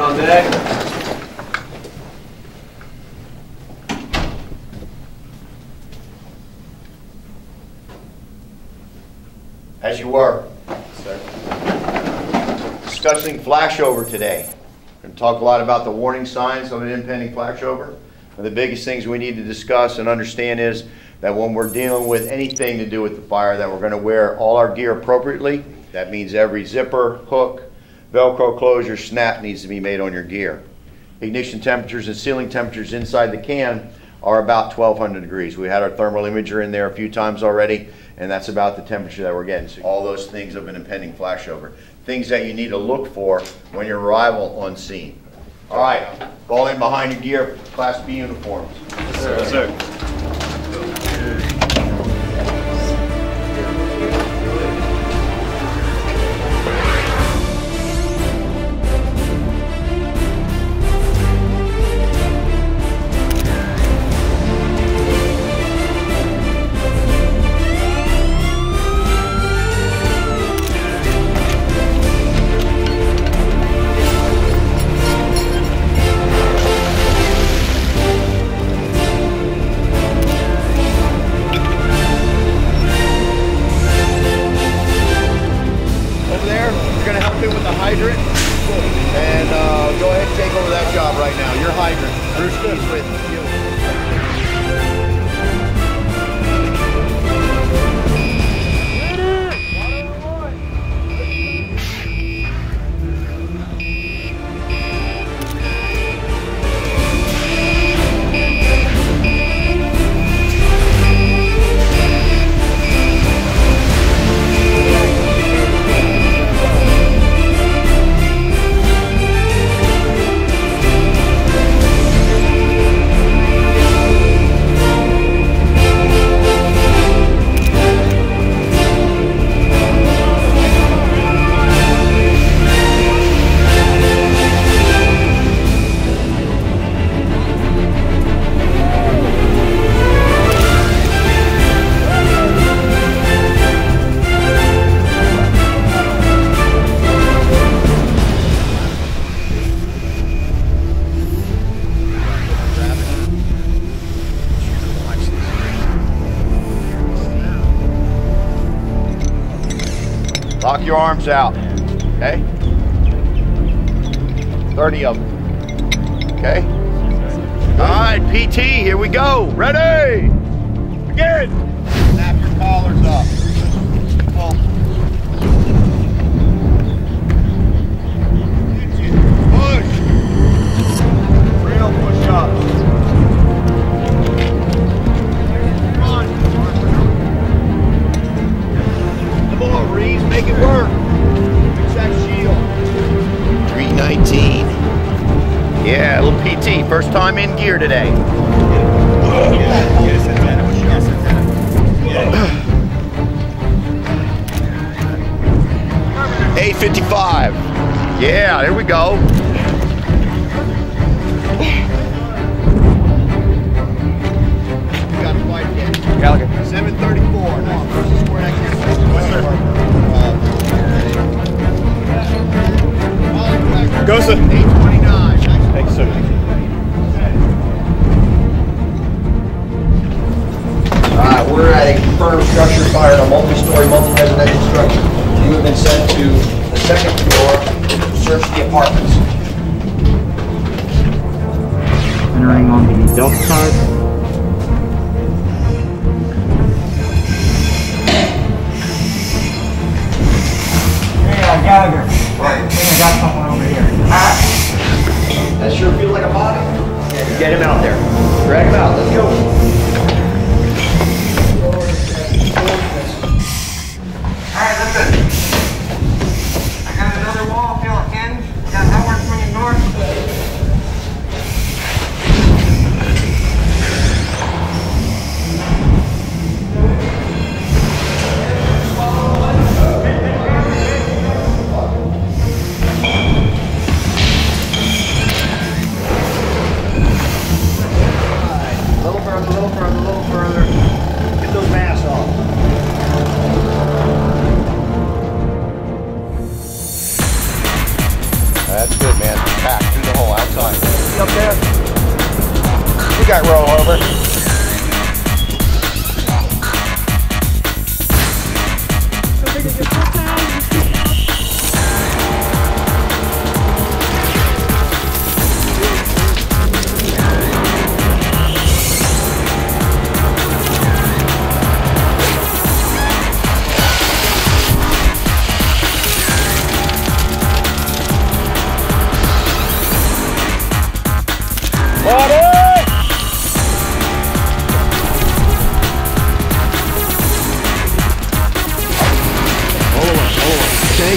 On deck. As you were. Discussing flashover today. We're going to talk a lot about the warning signs of an impending flashover. One of the biggest things we need to discuss and understand is that when we're dealing with anything to do with the fire, that we're going to wear all our gear appropriately. That means every zipper, hook, Velcro closure, snap needs to be made on your gear. Ignition temperatures and sealing temperatures inside the can are about 1200 degrees. We had our thermal imager in there a few times already, and that's about the temperature that we're getting. So all those things of an impending flashover. Things that you need to look for when your arrival on scene. All right, fall in behind your gear, Class B uniforms. Yes, sir. Yes, sir. With the hydrant, and go ahead and take over that job right now. Your hydrant. Bruce is with you. Lock your arms out, okay? 30 of them, okay? All right, PT, here we go. Ready? Begin. Snap your collars up. Pull. Push. Real push-ups. Come on. Come on, Reeves, make it work. Fix that shield. 319. Yeah, a little PT. First time in gear today. 855. Yeah, there we go. Got the white again. Gallagher. 734. Now, first square next year. Go, sir. 829. Thanks, sir. Alright, we're at a confirmed structure fire in a multi-story, multi-residential structure. You have been sent to the second floor to search the apartments. Entering on the Delta side. Hey, Gallagher. I think I got someone over here. That sure feels like a body. Get him out there. Drag him out. Let's go. Alright, listen. I got another wall fill in. Got outward swinging north. Little You got rollover.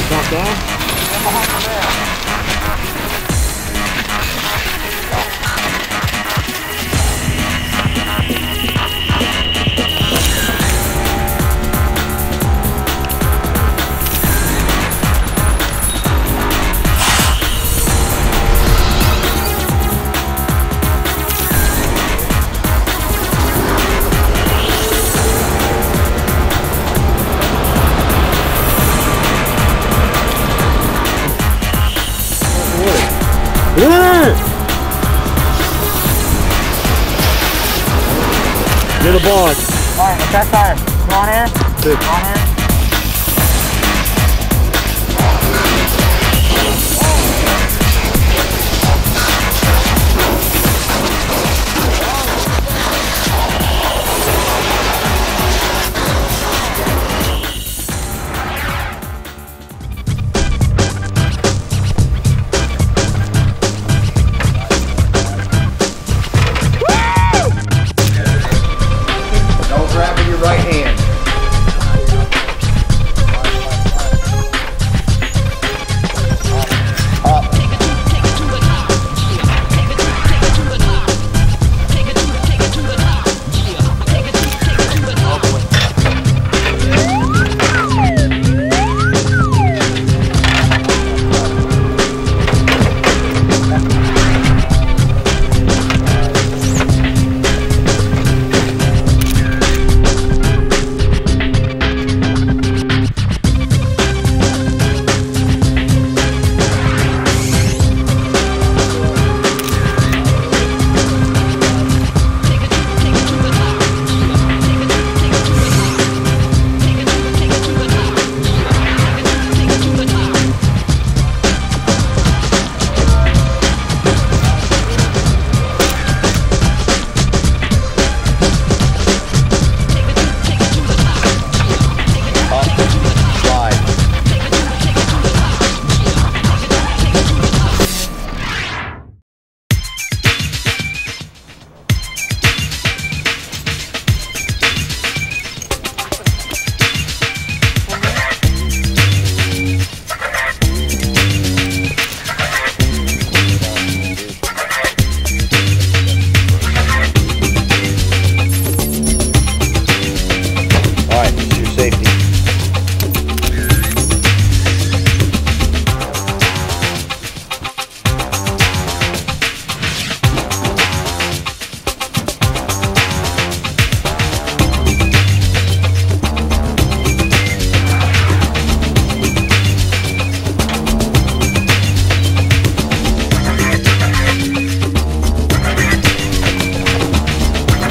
Drop down. Get the ball. Alright, what's that time? Come on here. Come on here. Right hand.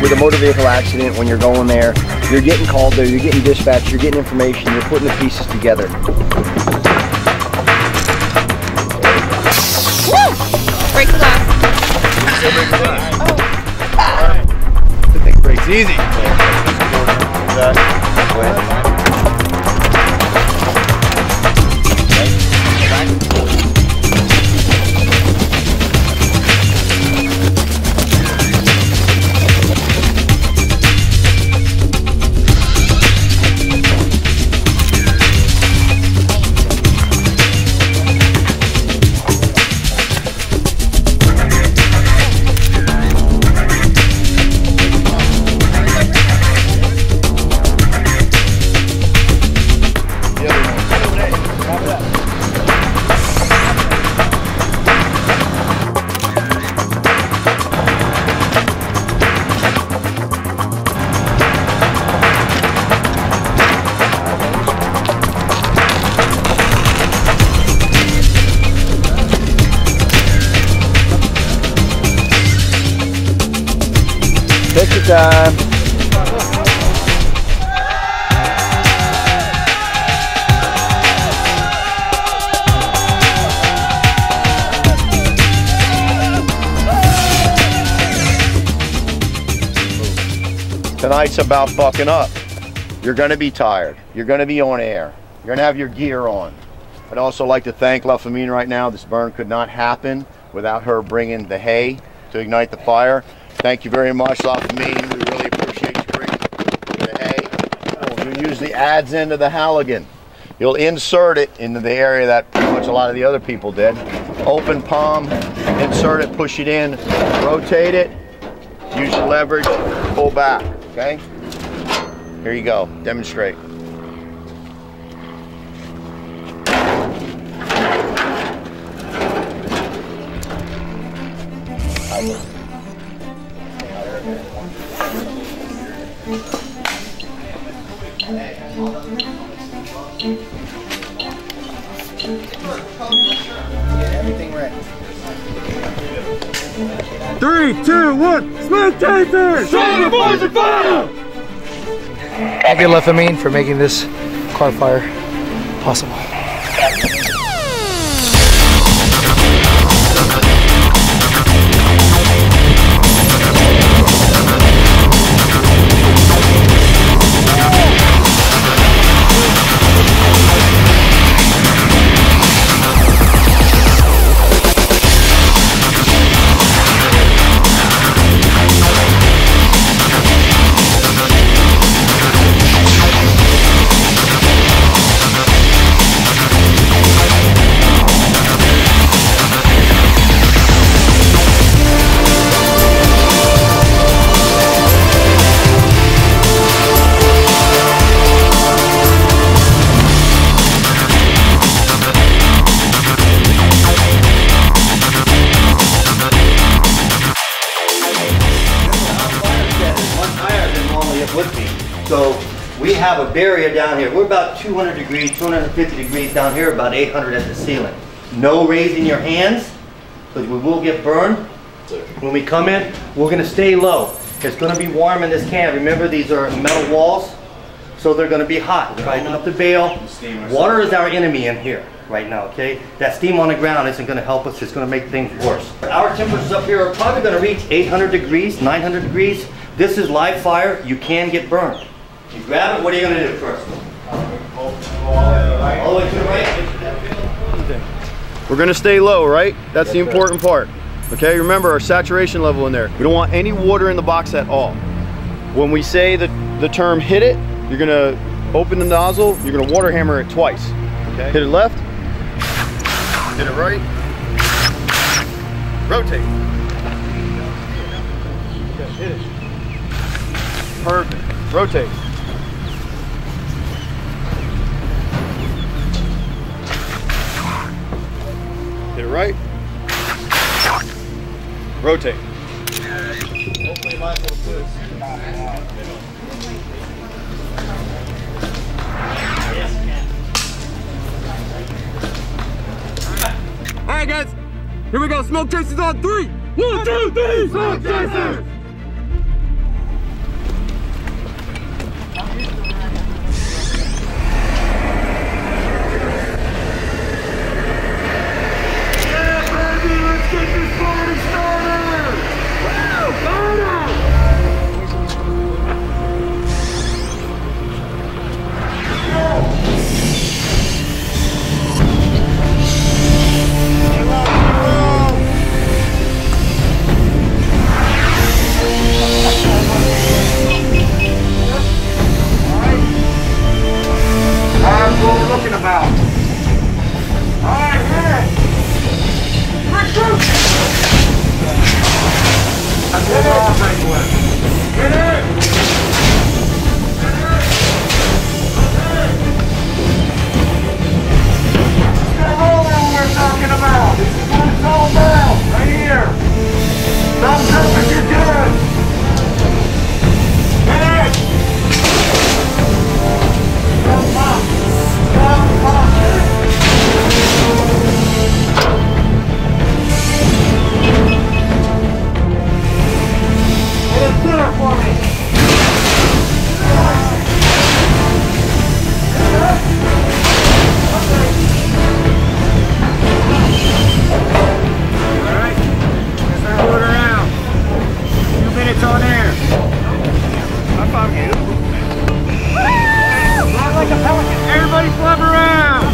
With a motor vehicle accident, when you're going there, you're getting called there, you're getting dispatched, you're getting information, you're putting the pieces together. Woo! Break glass. The thing breaks easy. Anytime. Tonight's about bucking up. You're gonna be tired. You're gonna be on air. You're gonna have your gear on. I'd also like to thank La Famine right now. This burn could not happen without her bringing the hay to ignite the fire. Thank you very much, La Famine. We really appreciate you bringing the hay. You use the adze end of the Halligan. You'll insert it into the area that pretty much a lot of the other people did. Open palm, insert it, push it in, rotate it, use your leverage, pull back, okay? Here you go, demonstrate. Everything ready. 3, 2, 1, spectators! Show the boys of fire! Thank you, La Famine, for making this car fire possible. So we have a barrier down here. We're about 200 degrees, 250 degrees down here, about 800 at the ceiling. No raising your hands, because we will get burned. When we come in, we're gonna stay low. It's gonna be warm in this can. Remember, these are metal walls, so they're gonna be hot. Tighten up the bail. Water is our enemy in here right now, okay? That steam on the ground isn't gonna help us, it's gonna make things worse. Our temperatures up here are probably gonna reach 800 degrees, 900 degrees. This is live fire, you can get burned. You grab it, what are you going to do first? All the way to the right? We're gonna stay low, right? That's the important part. Okay, remember our saturation level in there. We don't want any water in the box at all. When we say the term hit it, you're gonna open the nozzle, you're gonna water hammer it twice. Okay. Hit it left, hit it right, rotate. Okay, hit it. Perfect. Rotate. Hit it right. Rotate. Hopefully mine's a little good. Alright guys, here we go. Smoke chasers on 3. 1, 2, 3, smoke chasers! on there. I found you. Fly like a pelican. Everybody flap around.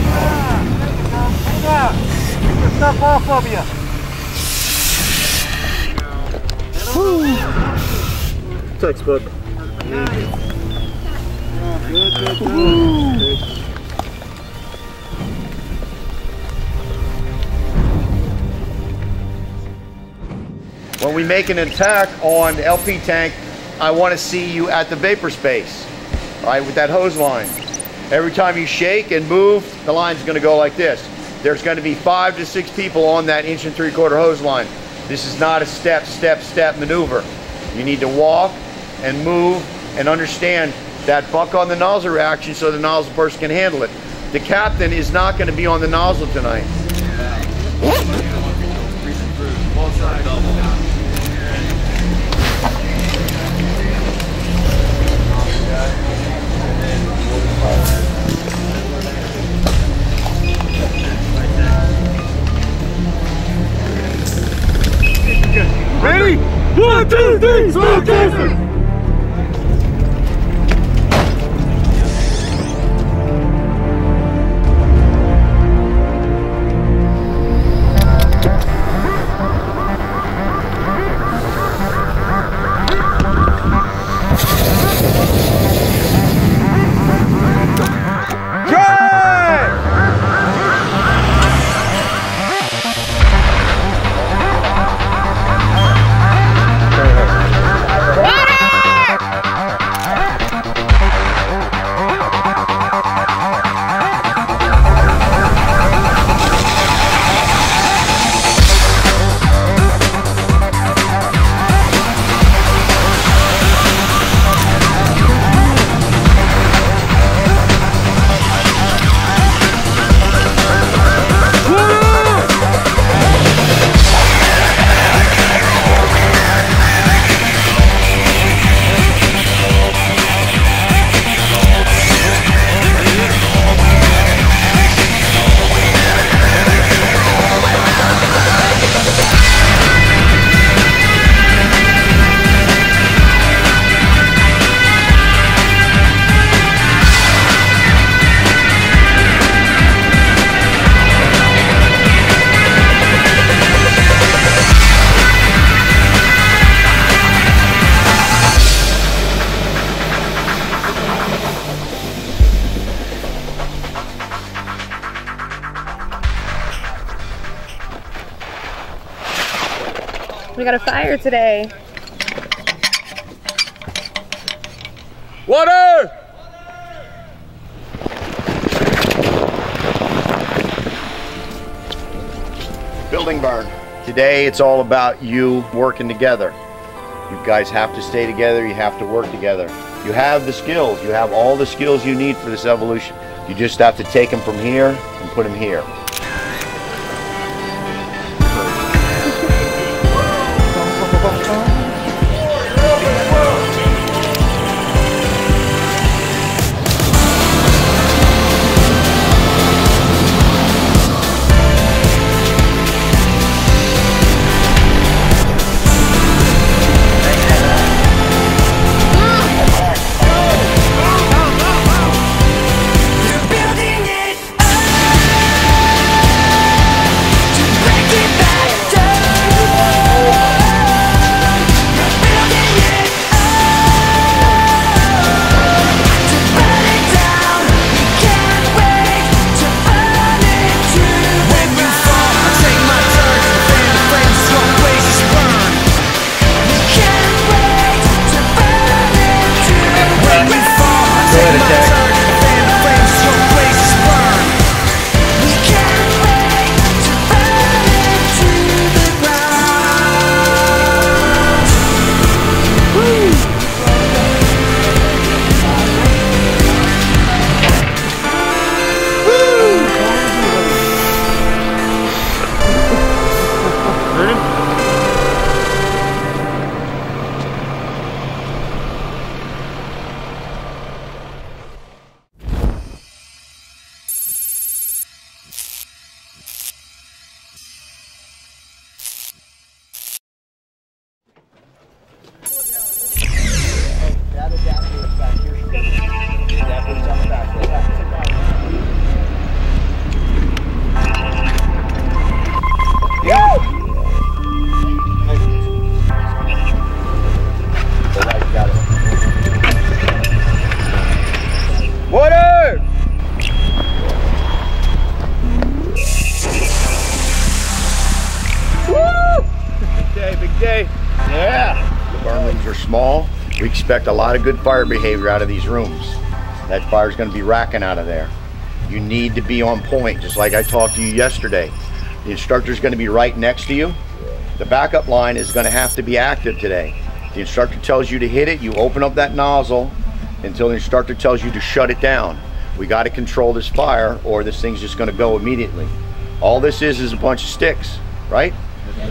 Hang on. Get your stuff off of you. Textbook. When we make an attack on the LP tank, I want to see you at the vapor space, all right, with that hose line. Every time you shake and move, the line's going to go like this. There's going to be 5 to 6 people on that 1 3/4 hose line. This is not a step, step, step maneuver. You need to walk and move and understand that buck on the nozzle reaction so the nozzle person can handle it. The captain is not going to be on the nozzle tonight. Ready? 1, 2, 3, smoke chaser! We got a fire today. Water! Building burn. Today it's all about you working together. You guys have to stay together, you have to work together. You have the skills, you have all the skills you need for this evolution. You just have to take them from here and put them here. fall, we expect a lot of good fire behavior out of these rooms. That fire's going to be racking out of there. You need to be on point, just like I talked to you yesterday. The instructor's going to be right next to you. The backup line is going to have to be active today. The instructor tells you to hit it, you open up that nozzle until the instructor tells you to shut it down. We got to control this fire or this thing's just going to go immediately. All this is a bunch of sticks, right?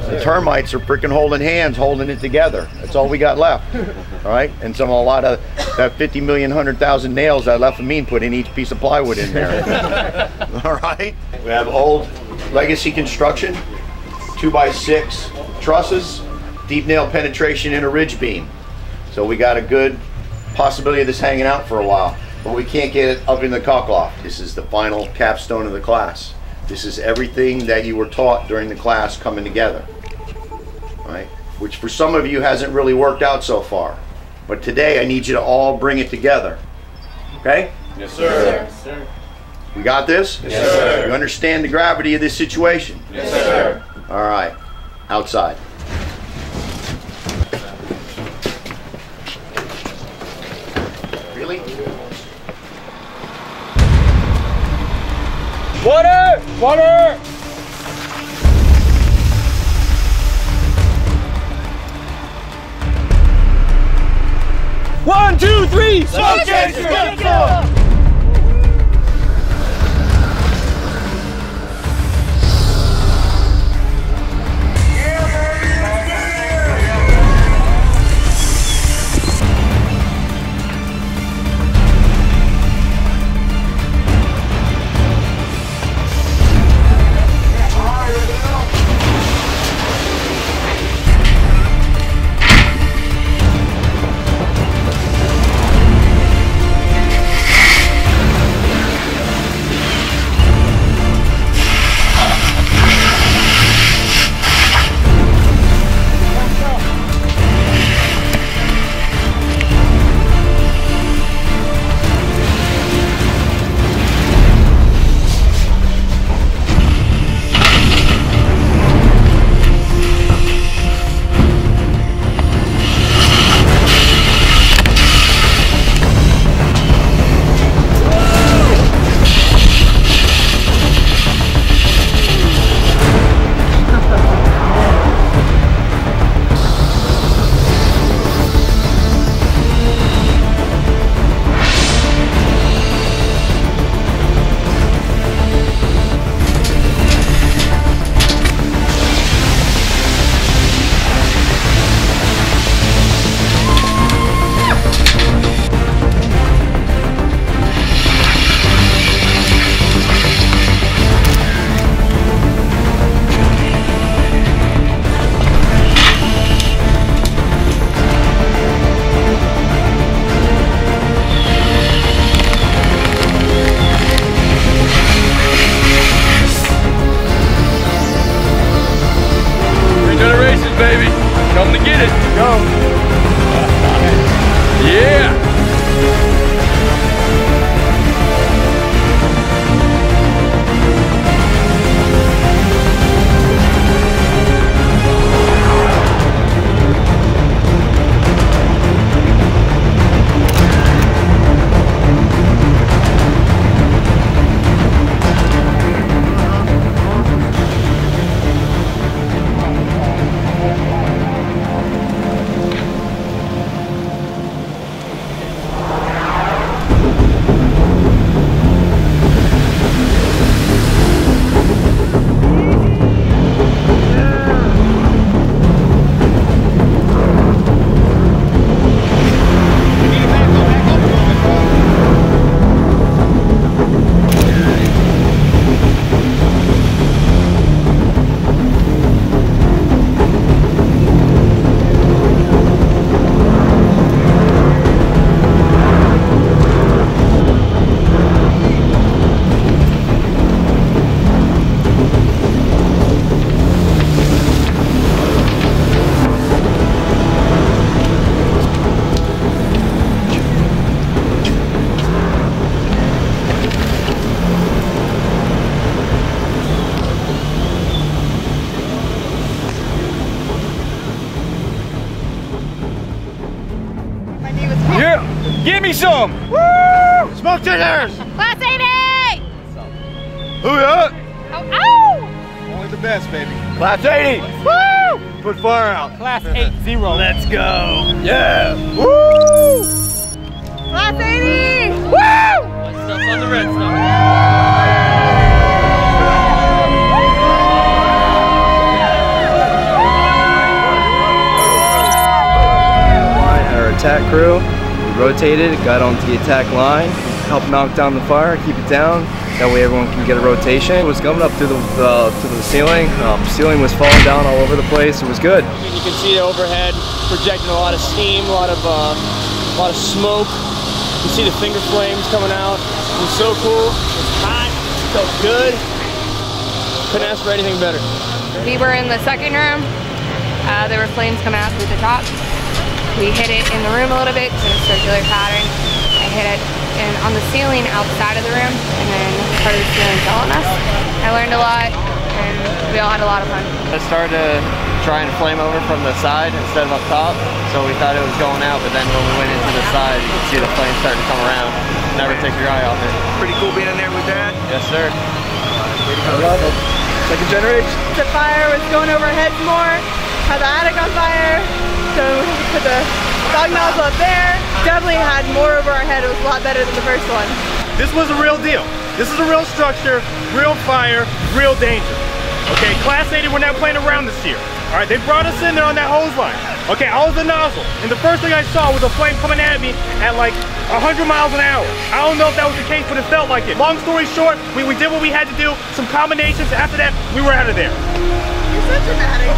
The termites are freaking holding hands, holding it together. That's all we got left, all right? And a lot of that 50 million, 100,000 nails that Lefamine put in each piece of plywood in there. All right? We have old legacy construction, 2x6 trusses, deep nail penetration in a ridge beam. So we got a good possibility of this hanging out for a while, but we can't get it up in the caulk loft. This is the final capstone of the class. This is everything that you were taught during the class coming together, right? Which for some of you hasn't really worked out so far. But today I need you to all bring it together, okay? Yes, sir. Yes, sir. We got this? Yes, sir. You understand the gravity of this situation? Yes, sir. All right, outside. Really? Water! Water! One, two, three! Smoke chaser! Get go! Give me some. Woo! Smoke checkers. Class 80! Who ya? Oh, ow! Only the best, baby. Class 80. Woo! Put fire out. Class 80. Let's go. Yeah. Woo! Class 80! Woo! Stuff on the red stuff. Our attack crew, we rotated, got onto the attack line, helped knock down the fire, keep it down. That way everyone can get a rotation. It was coming up to the ceiling. Ceiling was falling down all over the place. It was good. You can see the overhead projecting a lot of steam, a lot of smoke. You can see the finger flames coming out. It was so cool. It was hot. It felt good. Couldn't ask for anything better. We were in the second room. There were flames coming out through the top. We hit it in the room a little bit in a circular pattern. I hit it on the ceiling outside of the room, and then part of the ceiling fell on us. I learned a lot, and we all had a lot of fun. It started to try and flame over from the side instead of up top, so we thought it was going out, but then when we went into the side, you could see the flames starting to come around. Never take your eye off it. Pretty cool being in there with that. Yes, sir. Second generation. The fire was going overhead more, had the attic on fire, so we put the dog nozzle up there. Definitely had more over our head. It was a lot better than the first one. This was a real deal. This is a real structure, real fire, real danger. Okay, Class 80, we're not playing around this year. All right, they brought us in there on that hose line. Okay, I was the nozzle, and the first thing I saw was a flame coming at me at like 100 miles an hour. I don't know if that was the case, but it felt like it. Long story short, we did what we had to do, some combinations. After that, we were out of there. You're so dramatic.